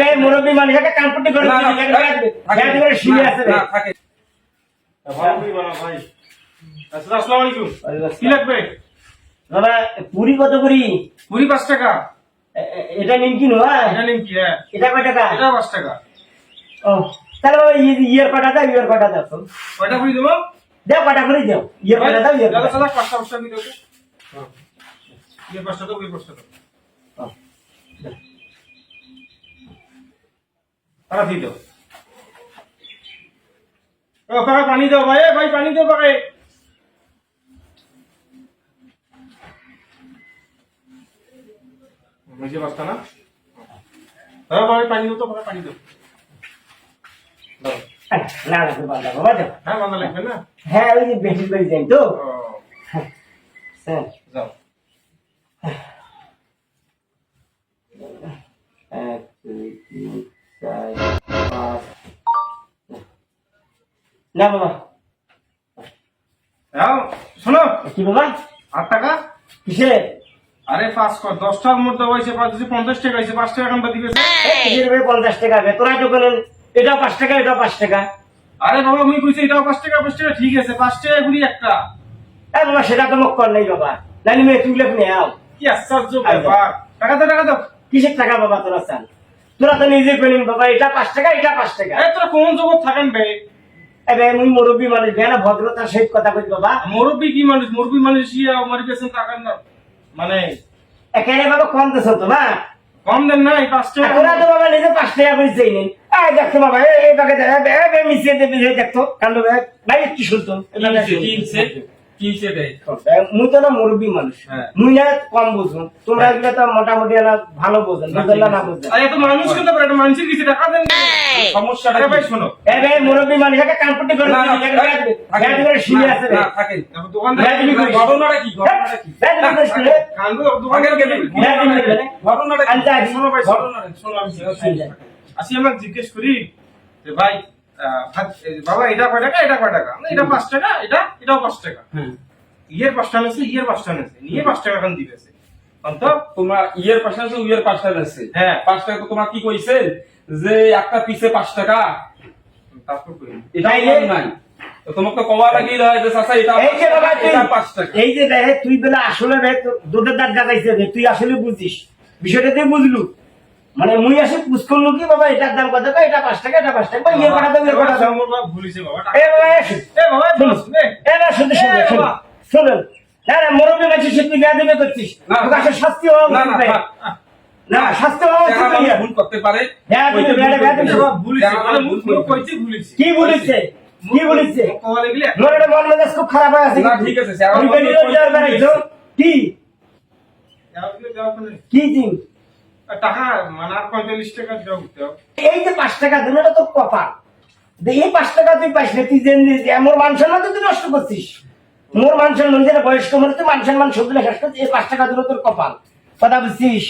ভাই মুরব্বী মানুষ একটা কানপট্টি করে দিলে শিলে আছে না থাকে ভাই আসসালামু আলাইকুম কি লাগবে বাবা পুরি কত করি পুরি 5 টাকা এটা নিমকি নো এটা নিমকি হ্যাঁ এটা কয় টাকা এটা 5 টাকা ও তাহলে বাবা ইয়ের কটা দাও ইয়ের কটা দাও তো কয়টা পুরি দেবো দাও কটা করে দাও ইয়ের কটা দাও ইয়ের কটা দাদা 5টা 5টা কি দেবো ये 5টা দাও এই 5টা দাও তারা দি দাও ও পাকা পানি দাও ভাই ভাই পানি দাও পাকা मुझे बसता ना हाँ भाई पानी दो तो पानी दो না না বাবা বাবা দাও हाँ बंदा लगবে না হ্যাঁ ওই যে বেশি করে যাই তো হ্যাঁ যাও এক দুই তিন চার পাঁচ না বাবা যাও শোনো কি বাবা 8 টাকা কিসে আরে 5 কর 10 টাকার মধ্যে হইছে 50 টাকা হইছে 5 টাকা কামটা দিবেছে কিসের ভাই 50 টাকা হবে তোরা তো বলেন এটাও 5 টাকা এটাও 5 টাকা আরে বাবা মুই কইছি এটাও 5 টাকা ঠিক আছে 5 টাকা গুলি একটা এই বাবা সেটা তো মুখ কর নাই বাবা নানি মেয়ে তুই লেখ নে আও কি আশ্চর্য ব্যাপার টাকা দাও কিসের টাকা বাবা তোরা চান তোরা তো নিজে কইলেন বাবা এটা 5 টাকা এটা 5 টাকা এই তোরা কোন জগৎ থাকেন বে এই ভাই মুই মুরব্বি মানুষ বেনা ভদ্রতার সহিত কথা কই বাবা মুরব্বি কি মানুষ মুরব্বি মানুষ ইয়া আমার পেছন টাকা না মানে এখানে বাবা কম দেছ তো না কম দেন নাই 5 টাকা তোরা তো বাবা নিজে 5 টাকা করে চাইলেন এই দেখো বাবা এই বাগে এই মিশিয়ে দেবে দেখো কান্দ ভাই কি শুনতো কি হইছে রে মুই তো না মুরব্বি মানুষ হ্যাঁ। মুই না কম বুঝুন তোমরা এগুলো তো মোটামুটি না ভালো বোঝেন বুঝেন না বুঝেন আরে তো মানুষ কিন্তু একটা মানুষের কিছু টাকা দেন সমস্যাটা ভাই শোনো এই ভাই মুরব্বি মানুষ একটা কানপট্টি করে দিলে শিলে আছে না থাকে দোকানদার ঘটনাটা কি কান্দো দোকানদার গেলে ঘটনাটা কি? আচ্ছা শোনো ভাই শোনো আমি আসি আমরা জিজ্ঞেস করি যে ভাই বাবা এটা কয় টাকা এটা কয় টাকা এটা 5 টাকা এটাও 5 টাকা ইয়ের 5 টাকা আছে ইয়ের 5 টাকা আছে নিয়ে 5 টাকা এখন দিবেছে তো তোমরা ইয়ের পাশে আছে উইয়ের পাশে আছে হ্যাঁ 5 টাকা তো তোমরা কি কইছেন যে একটা পিসে 5 টাকা তারপর কই এটা নাই তো তোমাকে কওয়া লাগিল হয় যে চাচা এটা এই যে বাবা এটা 5 টাকা এই যে দেখে তুই বলে আসলে ভাই দুধের দাঁত গাজাইছে তুই আসলে বুঝিস বিষয়টা তুই বুঝলু মানে মুই আসে বুঝকলু কি বাবা এটার দাম কত টাকা এটা 5 টাকা এটা 5 টাকা ইয়ে কটা দাম ইয়ে কটা দাম আমার বাবা ভুলিছে বাবা এই বাবা এ বাবা এই না শুধু শুনুন না না মুরব্বি মানুষ সে তুই গায়ে দেবে করছিস তোকে আসলে শাস্তি হওয়া না উচিত না ভাই। না শাস্তি হওয়া উচিত টাকা ভাই। ভুল করতে পারে হ্যাঁ তুমি বেড়ে বেড়ে বাবা ভুলিছে মানে মুখ কইছি ভুলিছে কি বলেছে কি বলেছে কওয়া লাগলে মোর মন মেজাজ খুব খারাপ হয়ে আছে না ঠিক আছে স্যার আমি বেরিয়ে যাওয়ার বেড়াইছো কি কি দিন টাকা মানে আর 45 টাকা দাও দাও এই যে 5 টাকা দিন এটা তো কপাল এই 5 টাকা তুই পাইস না তুই জেনে মোর মান সম্মান তো তুই নষ্ট করছিস মোর মান সম্মান যেটা বয়স্ক মানুষ তুই মান সম্মান সবগুলো শেষ করছিস এই 5 টাকা দিন তোর কপাল কথা বুঝছিস